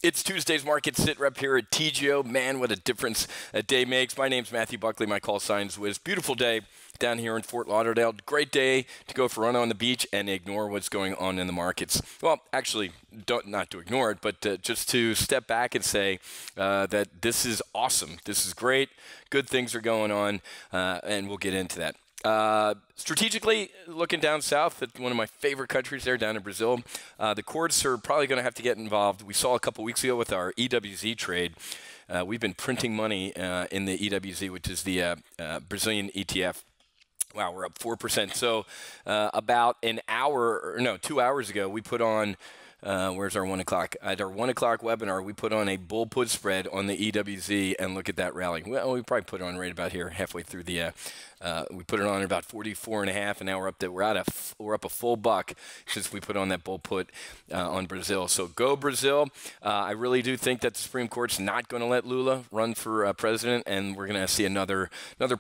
It's Tuesday's market SITREP here at TGO. Man, what a difference a day makes. My name's Matthew Buckley. My call sign's Wiz. Beautiful day down here in Fort Lauderdale. Great day to go for a run on the beach and ignore what's going on in the markets. Well, actually, not to ignore it, but just to step back and say that this is awesome. This is great. Good things are going on, and we'll get into that. Strategically, looking down south at one of my favorite countries there, down in Brazil, the courts are probably going to have to get involved. We saw a couple weeks ago with our EWZ trade. We've been printing money in the EWZ, which is the Brazilian ETF. Wow, we're up 4%. So about 2 hours ago, we put on, where's our 1 o'clock? At our 1 o'clock webinar, we put on a bull put spread on the EWZ, and look at that rally. Well, we probably put it on right about here, halfway through the, we put it on at about 44.5, and now we're up to, we're up a full buck since we put on that bull put on Brazil. So go Brazil. I really do think that the Supreme Court's not going to let Lula run for president, and we're going to see another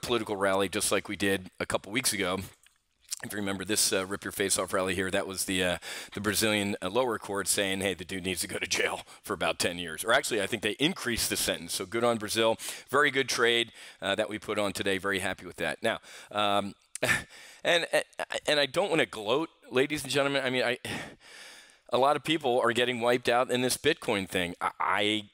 political rally just like we did a couple weeks ago. If you remember this rip your face off rally here, that was the Brazilian lower court saying, hey, the dude needs to go to jail for about 10 years. Or actually, I think they increased the sentence. So good on Brazil. Very good trade that we put on today. Very happy with that. Now, and I don't want to gloat, ladies and gentlemen. I mean, a lot of people are getting wiped out in this Bitcoin thing. I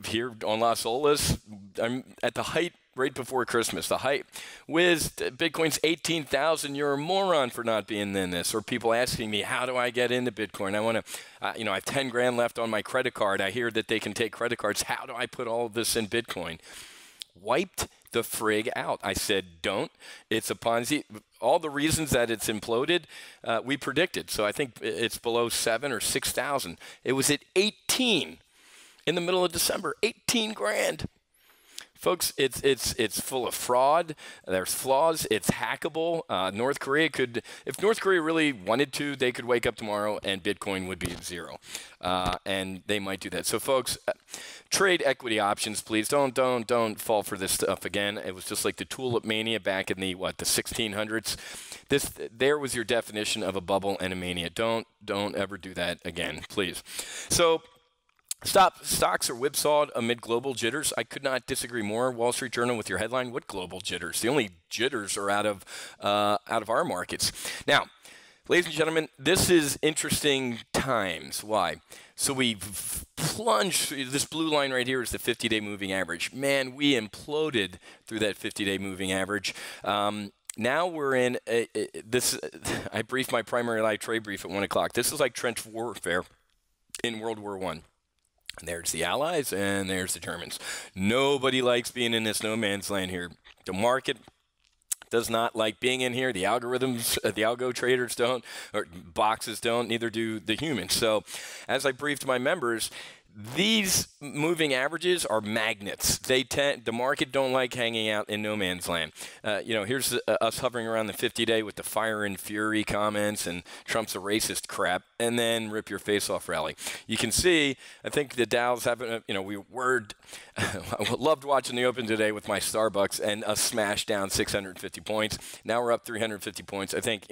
here on Las Olas, I'm at the height right before Christmas. The height, Wiz, Bitcoin's 18,000. You're a moron for not being in this. Or people asking me, how do I get into Bitcoin? I want to, I have 10 grand left on my credit card. I hear that they can take credit cards. How do I put all of this in Bitcoin? Wiped the frig out. I said, don't. It's a Ponzi. All the reasons that it's imploded, we predicted. So I think it's below 7 or 6,000. It was at 18 in the middle of December. 18 grand. Folks, it's full of fraud. There's flaws. It's hackable. North Korea could, if North Korea really wanted to, they could wake up tomorrow and Bitcoin would be zero. And they might do that. So, folks, trade equity options, please. Don't fall for this stuff again. It was just like the tulip mania back in the 1600s. There was your definition of a bubble and a mania. Don't ever do that again, please. So. Stocks are whipsawed amid global jitters. I could not disagree more. Wall Street Journal with your headline, what global jitters? The only jitters are out of our markets. Now, ladies and gentlemen, this is interesting times. Why? So we plunged. This blue line right here is the 50-day moving average. Man, we imploded through that 50-day moving average. Now we're in this. I briefed my primary live trade brief at 1 o'clock. This is like trench warfare in World War I. There's the Allies, and there's the Germans. Nobody likes being in this no man's land here. The market does not like being in here. The algorithms, the algo traders don't, or boxes don't, neither do the humans. So as I briefed my members, these moving averages are magnets. The market don't like hanging out in no man's land. Here's us hovering around the 50-day with the fire and fury comments and Trump's a racist crap, and then rip your face off rally. You can see, I think the Dow's having, I loved watching the open today with my Starbucks and a smash down 650 points. Now we're up 350 points. I think,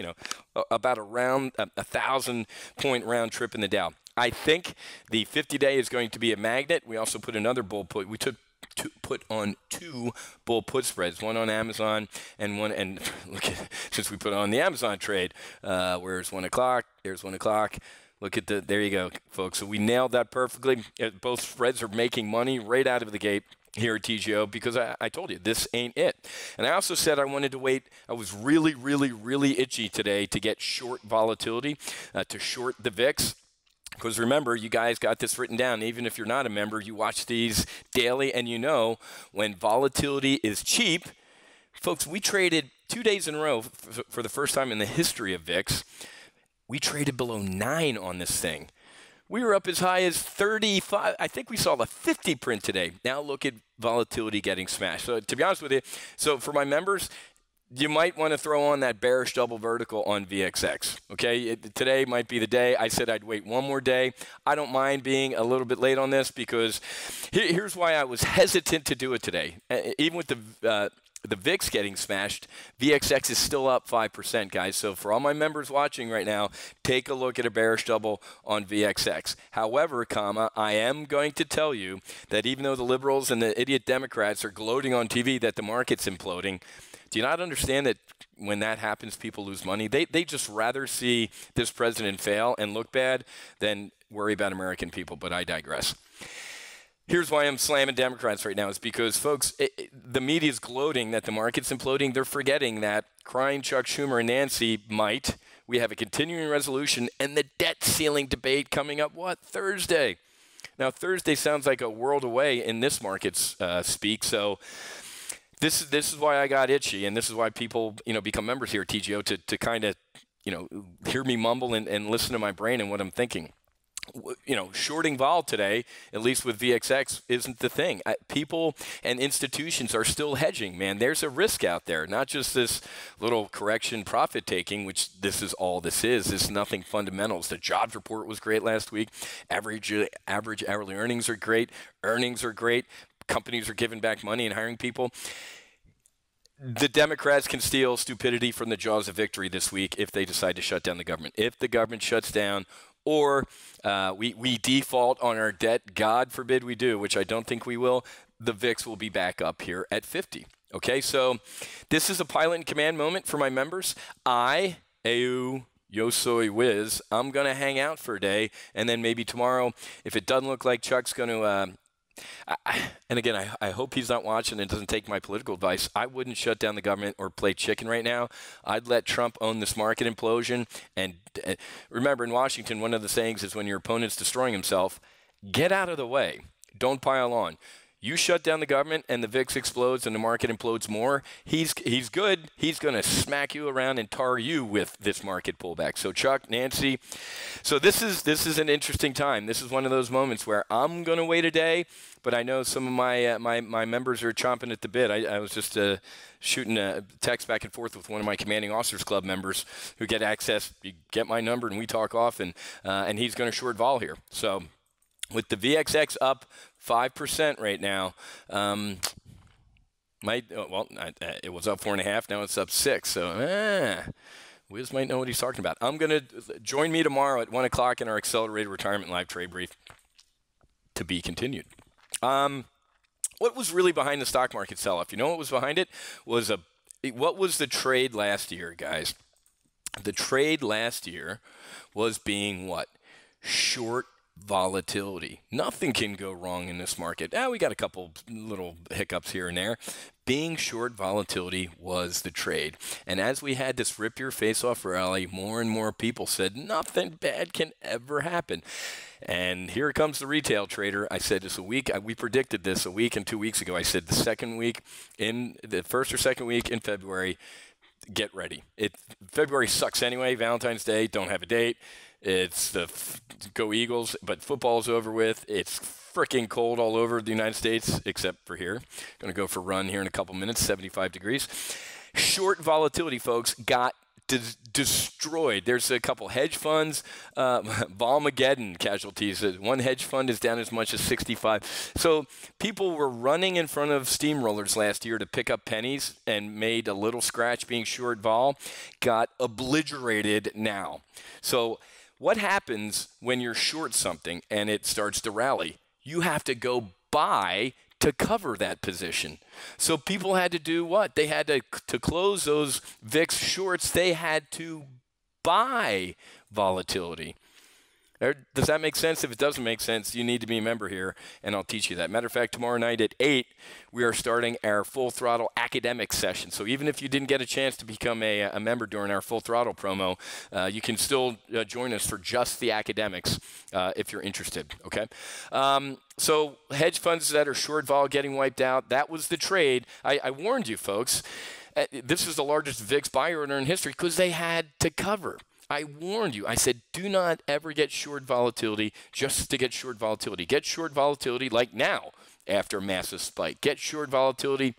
about a 1,000-point round trip in the Dow. I think the 50-day is going to be a magnet. We also put another bull put. We put on 2 bull put spreads, one on Amazon and one. And look at, since we put on the Amazon trade, where's 1 o'clock? There's 1 o'clock. Look at there you go, folks. So we nailed that perfectly. Both spreads are making money right out of the gate here at TGO because I told you this ain't it. And I also said I wanted to wait. I was really, really, really itchy today to get short volatility, to short the VIX. Because remember, you guys got this written down. Even if you're not a member, you watch these daily, and when volatility is cheap, folks, we traded 2 days in a row for the first time in the history of VIX. We traded below 9 on this thing. We were up as high as 35. I think we saw the 50 print today. Now look at volatility getting smashed. So to be honest with you, so for my members, you might want to throw on that bearish double vertical on VXX, okay? Today might be the day. I said I'd wait one more day. I don't mind being a little bit late on this because here's why I was hesitant to do it today. Even with the the VIX getting smashed, VXX is still up 5%, guys. So for all my members watching right now, take a look at a bearish double on VXX. However, I am going to tell you that even though the liberals and the idiot Democrats are gloating on TV that the market's imploding, do you not understand that when that happens, people lose money? They just rather see this president fail and look bad than worry about American people, but I digress. Here's why I'm slamming Democrats right now is because, folks, the media is gloating that the market's imploding. They're forgetting that crying Chuck Schumer and Nancy might. We have a continuing resolution and the debt ceiling debate coming up, Thursday. Now, Thursday sounds like a world away in this market's speak, so this is why I got itchy, and this is why people, become members here at TGO to kind of, hear me mumble and listen to my brain and what I'm thinking. Shorting vol today, at least with VXX, isn't the thing. People and institutions are still hedging, man. There's a risk out there, not just this little correction profit taking, which this is all this is. It's nothing fundamentals. The jobs report was great last week. Average hourly earnings are great. Earnings are great. Companies are giving back money and hiring people. The Democrats can steal stupidity from the jaws of victory this week if they decide to shut down the government. If the government shuts down, or we default on our debt, God forbid we do, which I don't think we will, the VIX will be back up here at 50. Okay, so this is a pilot in command moment for my members. Yo soy whiz, I'm going to hang out for a day, and then maybe tomorrow, if it doesn't look like Chuck's going to and again, I hope he's not watching and doesn't take my political advice. I wouldn't shut down the government or play chicken right now. I'd let Trump own this market implosion. And remember, in Washington, one of the sayings is when your opponent's destroying himself, get out of the way. Don't pile on. You shut down the government and the VIX explodes and the market implodes more, he's good. He's going to smack you around and tar you with this market pullback. So Chuck, Nancy, so this is an interesting time. This is one of those moments where I'm going to wait a day, but I know some of my my members are chomping at the bit. I was just shooting a text back and forth with one of my Commanding Officers Club members who get access. You get my number and we talk often, and he's going to short vol here. So with the VXX up 5% right now, it was up 4.5. Now it's up 6. So Wiz might know what he's talking about. I'm going to join me tomorrow at 1 o'clock in our Accelerated Retirement Live Trade Brief. To be continued. What was really behind the stock market sell-off? You know what was behind it? What was the trade last year, guys? The trade last year was being what? Short volatility. Nothing can go wrong in this market. We got a couple little hiccups here and there. Being short volatility was the trade. And as we had this rip your face off rally, more and more people said nothing bad can ever happen. And here comes the retail trader. I said this we predicted this a week and 2 weeks ago. I said the first or second week in February, get ready. February sucks anyway. Valentine's Day, don't have a date. It's the go Eagles, but football's over with. It's freaking cold all over the United States, except for here. Going to go for a run here in a couple minutes, 75 degrees. Short volatility, folks, got destroyed. There's a couple hedge funds, Volmageddon casualties. One hedge fund is down as much as 65. So people were running in front of steamrollers last year to pick up pennies and made a little scratch being short vol, got obliterated now. So what happens when you're short something and it starts to rally? You have to go buy to cover that position. So people had to do what? They had to close those VIX shorts. They had to buy volatility. Does that make sense? If it doesn't make sense, you need to be a member here, and I'll teach you that. Matter of fact, tomorrow night at 8, we are starting our full throttle academic session. So even if you didn't get a chance to become a member during our full throttle promo, you can still join us for just the academics if you're interested, okay? So hedge funds that are short vol getting wiped out, that was the trade. I warned you, folks. This is the largest VIX buy order in history because they had to cover. I warned you. I said, do not ever get short volatility just to get short volatility. Get short volatility like now after a massive spike. Get short volatility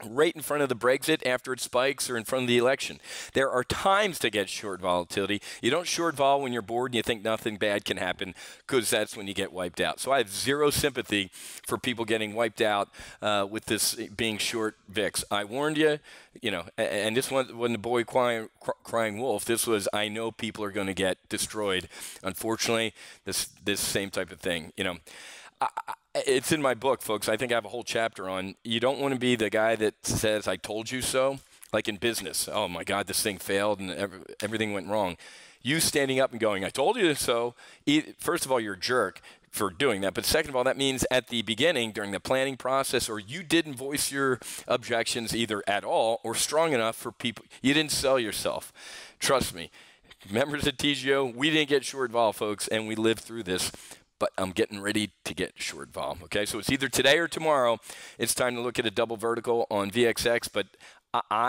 right in front of the Brexit after it spikes or in front of the election. There are times to get short volatility. You don't short vol when you're bored and you think nothing bad can happen, because that's when you get wiped out. So I have zero sympathy for people getting wiped out with this being short VIX. I warned you, and this wasn't the boy crying wolf. This was, I know people are going to get destroyed. Unfortunately, this same type of thing, it's in my book, folks. I think I have a whole chapter on, you don't want to be the guy that says, I told you so, like in business. Oh, my God, this thing failed and everything went wrong. You standing up and going, I told you so. First of all, you're a jerk for doing that. But second of all, that means at the beginning, during the planning process, or you didn't voice your objections either at all or strong enough for people. You didn't sell yourself. Trust me. Members of TGO, we didn't get short vol, folks, and we lived through this. But I'm getting ready to get short vol, okay? So it's either today or tomorrow. It's time to look at a double vertical on VXX. But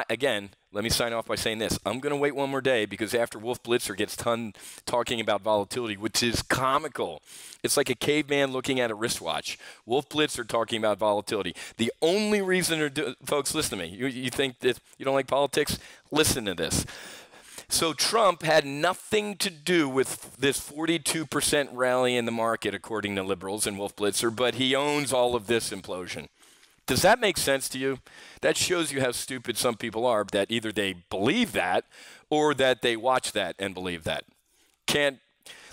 again, let me sign off by saying this. I'm going to wait one more day, because after Wolf Blitzer gets done talking about volatility, which is comical. It's like a caveman looking at a wristwatch. Wolf Blitzer talking about volatility. The only reason, folks, listen to me. You think that you don't like politics? Listen to this. So Trump had nothing to do with this 42% rally in the market, according to liberals and Wolf Blitzer, but he owns all of this implosion. Does that make sense to you? That shows you how stupid some people are, that either they believe that or that they watch that and believe that.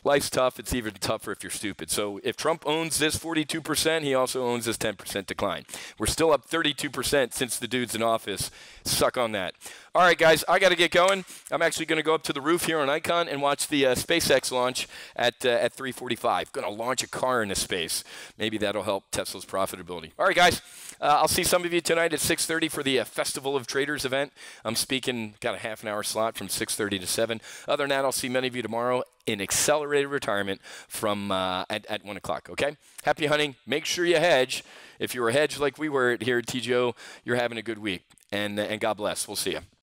Life's tough. It's even tougher if you're stupid. So if Trump owns this 42%, he also owns this 10% decline. We're still up 32% since the dude's in office. Suck on that. All right, guys, I got to get going. I'm actually going to go up to the roof here on Icon and watch the SpaceX launch at 3:45. Going to launch a car into space. Maybe that'll help Tesla's profitability. All right, guys, I'll see some of you tonight at 6:30 for the Festival of Traders event. I'm speaking, got a half an hour slot from 6:30 to 7. Other than that, I'll see many of you tomorrow in accelerated retirement from at 1 o'clock, okay? Happy hunting. Make sure you hedge. If you're a hedge like we were here at TGO, you're having a good week. And God bless. We'll see you.